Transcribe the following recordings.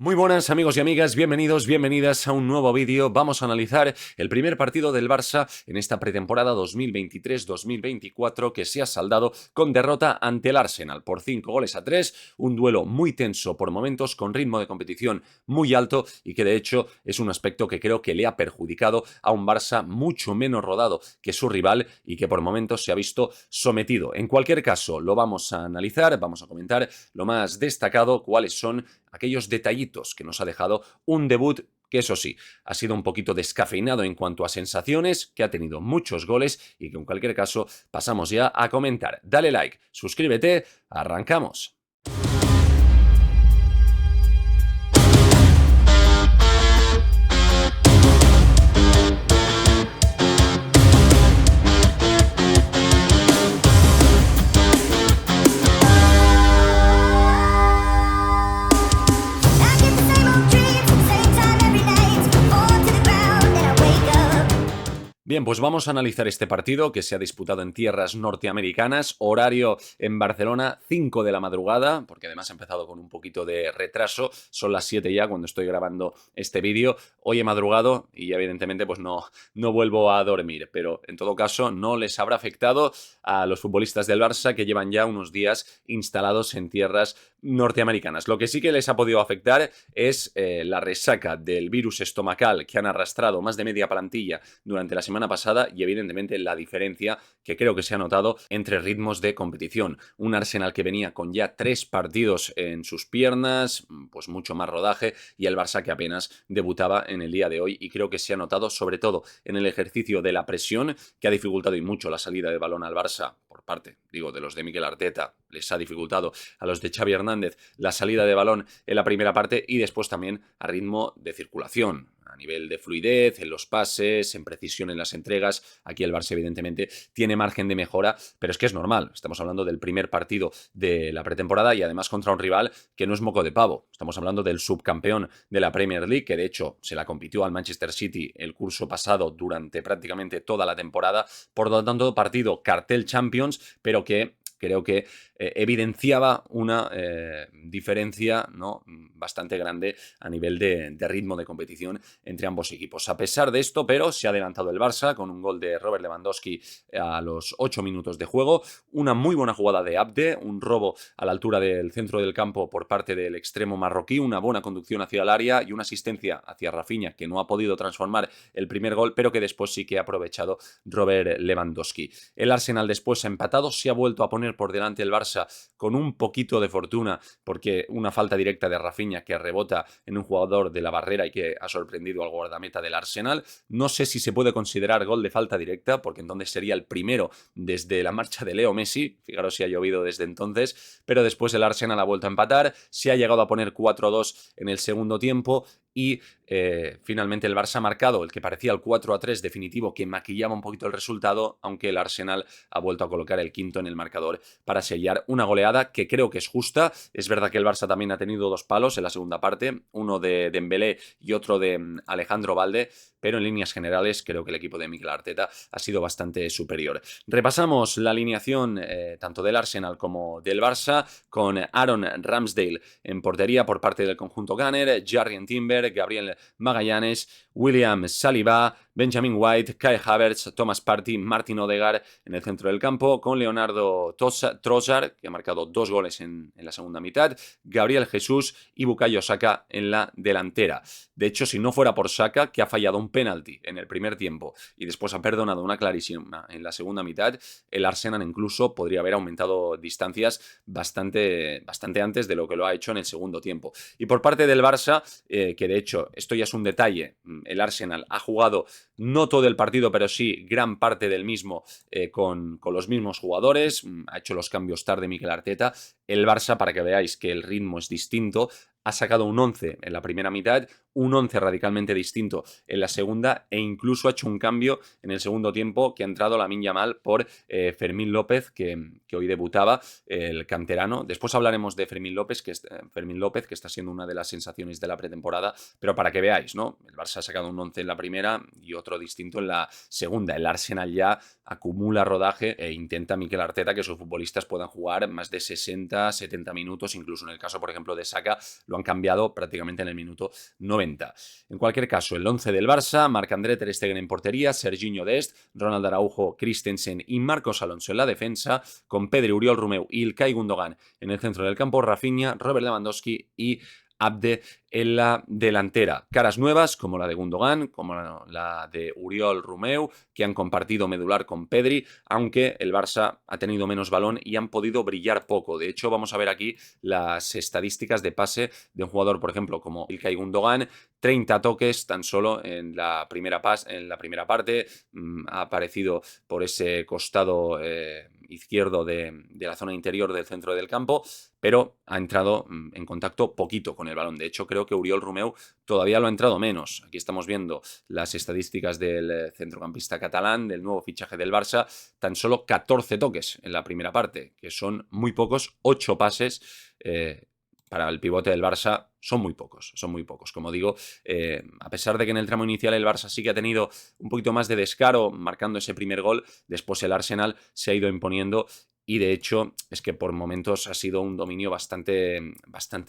Muy buenas amigos y amigas, bienvenidos, bienvenidas a un nuevo vídeo. Vamos a analizar el primer partido del Barça en esta pretemporada 2023-2024 que se ha saldado con derrota ante el Arsenal por 5-3, un duelo muy tenso por momentos, con ritmo de competición muy alto y que de hecho es un aspecto que creo que le ha perjudicado a un Barça mucho menos rodado que su rival y que por momentos se ha visto sometido. En cualquier caso, lo vamos a analizar, vamos a comentar lo más destacado, cuáles son aquellos detallitos que nos ha dejado un debut que, eso sí, ha sido un poquito descafeinado en cuanto a sensaciones, que ha tenido muchos goles y que en cualquier caso pasamos ya a comentar. Dale like, suscríbete, arrancamos. Bien, pues vamos a analizar este partido que se ha disputado en tierras norteamericanas, horario en Barcelona, 5 de la madrugada, porque además ha empezado con un poquito de retraso, son las 7 ya cuando estoy grabando este vídeo. Hoy he madrugado y evidentemente pues no vuelvo a dormir, pero en todo caso no les habrá afectado a los futbolistas del Barça que llevan ya unos días instalados en tierras norteamericanas. Lo que sí que les ha podido afectar es la resaca del virus estomacal que han arrastrado más de media plantilla durante la semana pasada y evidentemente la diferencia que creo que se ha notado entre ritmos de competición. Un Arsenal que venía con ya 3 partidos en sus piernas, pues mucho más rodaje, y el Barça que apenas debutaba en el día de hoy, y creo que se ha notado sobre todo en el ejercicio de la presión, que ha dificultado y mucho la salida de balón al Barça por parte, digo, de los de Mikel Arteta. Les ha dificultado a los de Xavi Hernández la salida de balón en la primera parte y después también a ritmo de circulación, a nivel de fluidez, en los pases, en precisión en las entregas. Aquí el Barça evidentemente tiene margen de mejora, pero es que es normal. Estamos hablando del primer partido de la pretemporada y además contra un rival que no es moco de pavo. Estamos hablando del subcampeón de la Premier League, que de hecho se la compitió al Manchester City el curso pasado durante prácticamente toda la temporada. Por lo tanto, partido cartel Champions, pero que creo que evidenciaba una diferencia, ¿no?, bastante grande a nivel de ritmo de competición entre ambos equipos. A pesar de esto, pero se ha adelantado el Barça con un gol de Robert Lewandowski a los 8 minutos de juego, una muy buena jugada de Abde, un robo a la altura del centro del campo por parte del extremo marroquí, una buena conducción hacia el área y una asistencia hacia Rafinha, que no ha podido transformar el primer gol, pero que después sí que ha aprovechado Robert Lewandowski. El Arsenal después ha empatado, se ha vuelto a poner por delante el Barça con un poquito de fortuna, porque una falta directa de Rafinha que rebota en un jugador de la barrera y que ha sorprendido al guardameta del Arsenal. No sé si se puede considerar gol de falta directa, porque entonces sería el primero desde la marcha de Leo Messi. Fijaros si ha llovido desde entonces, pero después el Arsenal ha vuelto a empatar, se ha llegado a poner 4-2 en el segundo tiempo y finalmente el Barça ha marcado el que parecía el 4-3 definitivo, que maquillaba un poquito el resultado, aunque el Arsenal ha vuelto a colocar el quinto en el marcador para sellar una goleada que creo que es justa. Es verdad que el Barça también ha tenido 2 palos en la segunda parte, uno de Dembélé y otro de Alejandro Balde, pero en líneas generales creo que el equipo de Mikel Arteta ha sido bastante superior. Repasamos la alineación tanto del Arsenal como del Barça, con Aaron Ramsdale en portería por parte del conjunto Gunner, Jurrien Timber, Gabriel Magallanes, William Saliba, Benjamin White, Kai Havertz, Thomas Partey, Martin Odegaard en el centro del campo, con Leonardo Trossard, que ha marcado 2 goles en la segunda mitad, Gabriel Jesús y Bukayo Saka en la delantera. De hecho, si no fuera por Saka, que ha fallado un penalti en el primer tiempo y después ha perdonado una clarísima en la segunda mitad, el Arsenal incluso podría haber aumentado distancias bastante antes de lo que lo ha hecho en el segundo tiempo. Y por parte del Barça, que de hecho esto ya es un detalle, el Arsenal ha jugado no todo el partido, pero sí gran parte del mismo con los mismos jugadores, ha hecho los cambios tarde Mikel Arteta. El Barça, para que veáis que el ritmo es distinto, ha sacado un 11 en la primera mitad, un 11 radicalmente distinto en la segunda e incluso ha hecho un cambio en el segundo tiempo que ha entrado Lamine Yamal por Fermín López, que hoy debutaba, el canterano. Después hablaremos de Fermín López, que está siendo una de las sensaciones de la pretemporada, pero para que veáis, ¿no? El Barça ha sacado un 11 en la primera y otro distinto en la segunda. El Arsenal ya acumula rodaje e intenta Mikel Arteta que sus futbolistas puedan jugar más de 60, 70 minutos, incluso en el caso, por ejemplo, de Saka, lo han cambiado prácticamente en el minuto 90. En cualquier caso, el 11 del Barça: Marc-André ter Stegen en portería, Serginho Dest, Ronald Araujo, Christensen y Marcos Alonso en la defensa, con Pedri, Oriol Romeu y Ilkay Gundogan en el centro del campo, Rafinha, Robert Lewandowski y Abde en la delantera. Caras nuevas como la de Gundogan, como la de Oriol Romeu, que han compartido medular con Pedri, aunque el Barça ha tenido menos balón y han podido brillar poco. De hecho, vamos a ver aquí las estadísticas de pase de un jugador, por ejemplo, como Ilkay Gundogan: 30 toques tan solo en la primera parte. Ha aparecido por ese costado izquierdo de la zona interior del centro del campo, pero ha entrado en contacto poquito con el balón. De hecho, creo que Oriol Romeu todavía lo ha entrado menos. Aquí estamos viendo las estadísticas del centrocampista catalán, del nuevo fichaje del Barça: tan solo 14 toques en la primera parte, que son muy pocos. 8 pases para el pivote del Barça son muy pocos, son muy pocos. Como digo, a pesar de que en el tramo inicial el Barça sí que ha tenido un poquito más de descaro marcando ese primer gol, después el Arsenal se ha ido imponiendo y de hecho es que por momentos ha sido un dominio bastante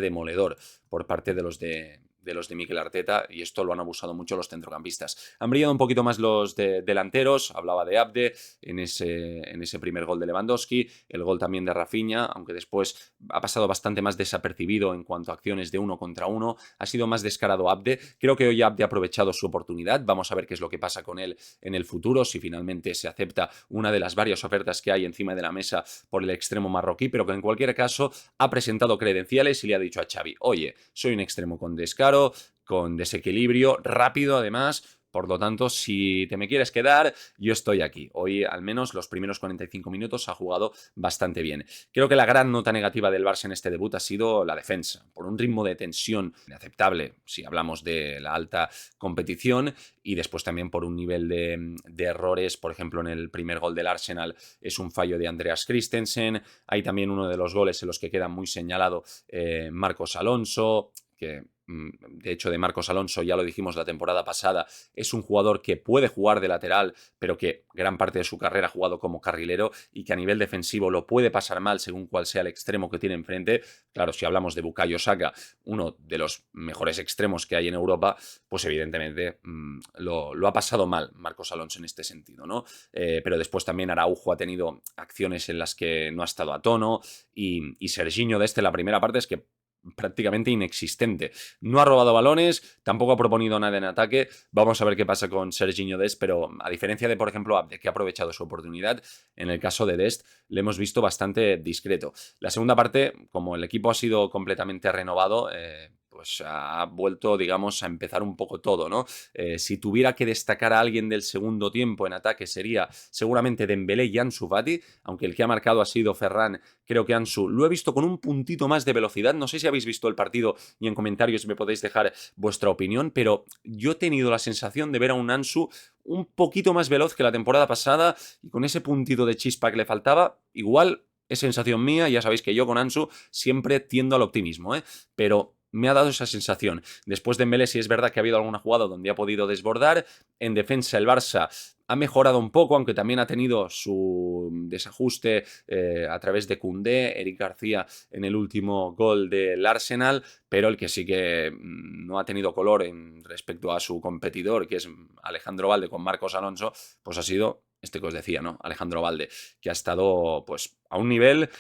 demoledor por parte de los de Mikel Arteta, y esto lo han abusado mucho los centrocampistas. Han brillado un poquito más los delanteros. Hablaba de Abde en ese primer gol de Lewandowski, el gol también de Rafinha, aunque después ha pasado bastante más desapercibido en cuanto a acciones de 1 contra 1. Ha sido más descarado Abde. Creo que hoy Abde ha aprovechado su oportunidad. Vamos a ver qué es lo que pasa con él en el futuro, si finalmente se acepta una de las varias ofertas que hay encima de la mesa por el extremo marroquí, pero que en cualquier caso ha presentado credenciales y le ha dicho a Xavi: oye, soy un extremo con descaro, con desequilibrio, rápido además. Por lo tanto, si te me quieres quedar, yo estoy aquí. Hoy, al menos, los primeros 45 minutos ha jugado bastante bien. Creo que la gran nota negativa del Barça en este debut ha sido la defensa, por un ritmo de tensión inaceptable si hablamos de la alta competición, y después también por un nivel de errores. Por ejemplo, en el primer gol del Arsenal es un fallo de Andreas Christensen. Hay también uno de los goles en los que queda muy señalado Marcos Alonso, que de hecho de Marcos Alonso ya lo dijimos la temporada pasada, es un jugador que puede jugar de lateral, pero que gran parte de su carrera ha jugado como carrilero y que a nivel defensivo lo puede pasar mal según cuál sea el extremo que tiene enfrente. Claro, si hablamos de Bukayo Saka, uno de los mejores extremos que hay en Europa, pues evidentemente lo ha pasado mal Marcos Alonso en este sentido, ¿no? Pero después también Araujo ha tenido acciones en las que no ha estado a tono, y Serginho Dest la primera parte es que prácticamente inexistente. No ha robado balones, tampoco ha proponido nada en ataque. Vamos a ver qué pasa con Serginho Dest, pero a diferencia de, por ejemplo, Abde, que ha aprovechado su oportunidad, en el caso de Dest le hemos visto bastante discreto. La segunda parte, como el equipo ha sido completamente renovado, pues ha vuelto, digamos, a empezar un poco todo, ¿no? Si tuviera que destacar a alguien del segundo tiempo en ataque, sería seguramente Dembélé y Ansu Fati, aunque el que ha marcado ha sido Ferran. Creo que Ansu lo he visto con un puntito más de velocidad. No sé si habéis visto el partido y en comentarios me podéis dejar vuestra opinión, pero yo he tenido la sensación de ver a un Ansu un poquito más veloz que la temporada pasada, y con ese puntito de chispa que le faltaba. Igual es sensación mía, ya sabéis que yo con Ansu siempre tiendo al optimismo, pero me ha dado esa sensación. Después de Dembélé sí es verdad que ha habido alguna jugada donde ha podido desbordar. En defensa el Barça ha mejorado un poco, aunque también ha tenido su desajuste a través de Koundé, Eric García en el último gol del Arsenal, pero el que sí que no ha tenido color en respecto a su competidor, que es Alejandro Valde con Marcos Alonso, pues ha sido este que os decía, ¿no? Alejandro Valde, que ha estado pues a un nivel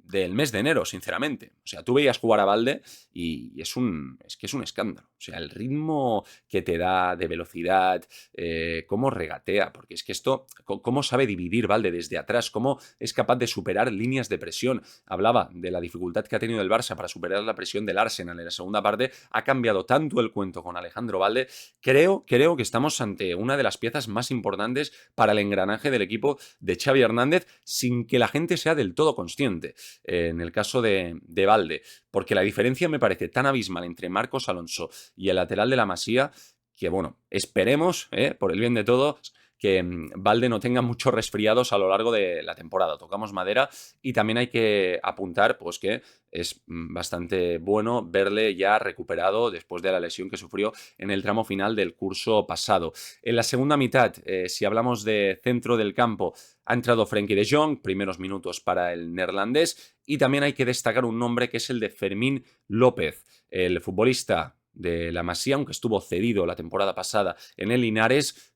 del mes de enero, sinceramente. O sea, tú veías jugar a Valde y es que es un escándalo. O sea, el ritmo que te da de velocidad, cómo regatea, porque es que esto, cómo sabe dividir Valde desde atrás, cómo es capaz de superar líneas de presión. Hablaba de la dificultad que ha tenido el Barça para superar la presión del Arsenal en la segunda parte. Ha cambiado tanto el cuento con Alejandro Valde. Creo que estamos ante una de las piezas más importantes para el engranaje del equipo de Xavi Hernández, sin que la gente sea del todo consciente. en el caso de Balde, porque la diferencia me parece tan abismal entre Marcos Alonso y el lateral de la Masía que, bueno, esperemos, por el bien de todos, que Balde no tenga muchos resfriados a lo largo de la temporada. Tocamos madera y también hay que apuntar pues que es bastante bueno verle ya recuperado después de la lesión que sufrió en el tramo final del curso pasado. En la segunda mitad, si hablamos de centro del campo, ha entrado Frenkie de Jong, primeros minutos para el neerlandés, y también hay que destacar un nombre que es el de Fermín López, el futbolista de la Masía, aunque estuvo cedido la temporada pasada en el Linares.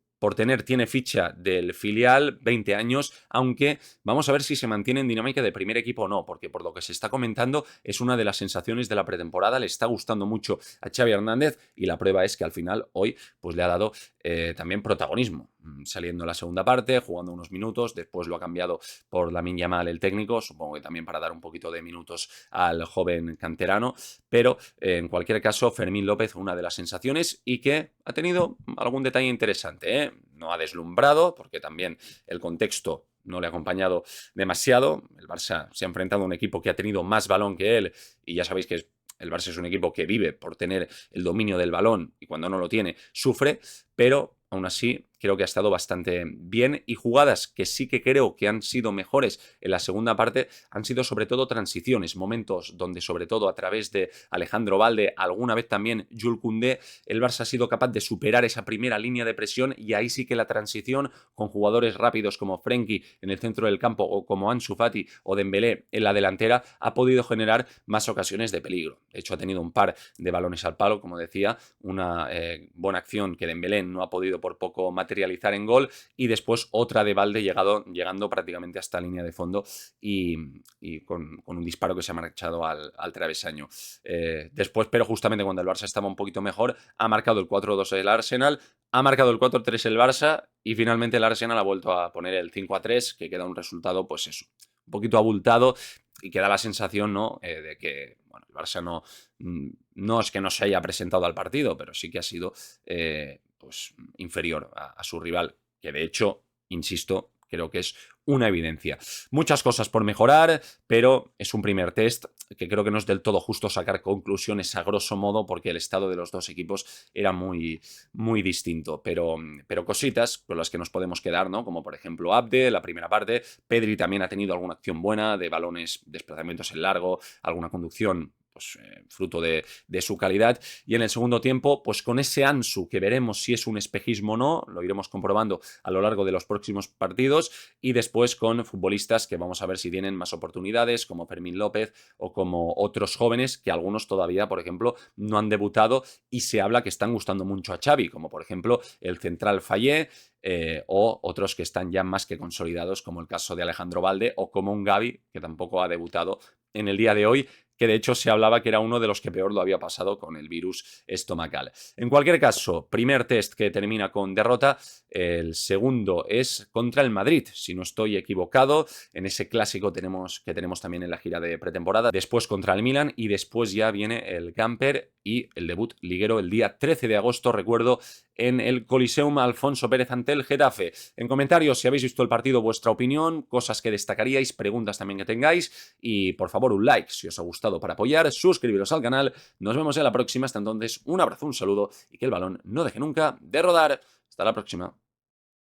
Tiene ficha del filial, 20 años, aunque vamos a ver si se mantiene en dinámica de primer equipo o no, porque por lo que se está comentando es una de las sensaciones de la pretemporada, le está gustando mucho a Xavi Hernández y la prueba es que al final hoy pues le ha dado también protagonismo, saliendo en la segunda parte, jugando unos minutos, después lo ha cambiado por Lamine Yamal el técnico, supongo que también para dar un poquito de minutos al joven canterano, pero en cualquier caso Fermín López una de las sensaciones y que ha tenido algún detalle interesante, no ha deslumbrado porque también el contexto no le ha acompañado demasiado. El Barça se ha enfrentado a un equipo que ha tenido más balón que él y ya sabéis que el Barça es un equipo que vive por tener el dominio del balón y cuando no lo tiene sufre, pero aún así creo que ha estado bastante bien y jugadas que sí que creo que han sido mejores en la segunda parte han sido sobre todo transiciones, momentos donde sobre todo a través de Alejandro Balde, alguna vez también Jules Koundé, el Barça ha sido capaz de superar esa primera línea de presión y ahí sí que la transición con jugadores rápidos como Frenkie en el centro del campo o como Ansu Fati o Dembélé en la delantera ha podido generar más ocasiones de peligro. De hecho ha tenido un par de balones al palo, como decía, una buena acción que Dembélé no ha podido por poco materializar en gol y después otra de Balde llegando prácticamente hasta línea de fondo y con un disparo que se ha marchado al travesaño. Después, pero justamente cuando el Barça estaba un poquito mejor, ha marcado el 4-2 el Arsenal, ha marcado el 4-3 el Barça y finalmente el Arsenal ha vuelto a poner el 5-3, que queda un resultado, pues eso, un poquito abultado y que da la sensación, ¿no? De que bueno, el Barça no es que no se haya presentado al partido, pero sí que ha sido pues inferior a su rival, que de hecho, insisto, creo que es una evidencia. Muchas cosas por mejorar, pero es un primer test que creo que no es del todo justo sacar conclusiones a grosso modo porque el estado de los dos equipos era muy, muy distinto, pero cositas con las que nos podemos quedar, ¿no? Como por ejemplo Abde, la primera parte, Pedri también ha tenido alguna acción buena de balones, desplazamientos en largo, alguna conducción pues, fruto de su calidad. Y en el segundo tiempo, pues con ese Ansu, que veremos si es un espejismo o no, lo iremos comprobando a lo largo de los próximos partidos, y después con futbolistas que vamos a ver si tienen más oportunidades, como Fermín López o como otros jóvenes, que algunos todavía, por ejemplo, no han debutado y se habla que están gustando mucho a Xavi, como por ejemplo el central Fallé, o otros que están ya más que consolidados, como el caso de Alejandro Balde o como un Gavi, que tampoco ha debutado en el día de hoy, que de hecho se hablaba que era uno de los que peor lo había pasado con el virus estomacal. En cualquier caso, primer test que termina con derrota, el segundo es contra el Madrid, si no estoy equivocado, en ese clásico que tenemos también en la gira de pretemporada, después contra el Milan y después ya viene el Gamper y el debut liguero el día 13 de agosto, recuerdo, en el Coliseum Alfonso Pérez ante el Getafe. En comentarios, si habéis visto el partido, vuestra opinión, cosas que destacaríais, preguntas también que tengáis y por favor un like si os ha gustado para apoyar, suscribiros al canal. Nos vemos en la próxima. Hasta entonces, un abrazo, un saludo y que el balón no deje nunca de rodar. Hasta la próxima.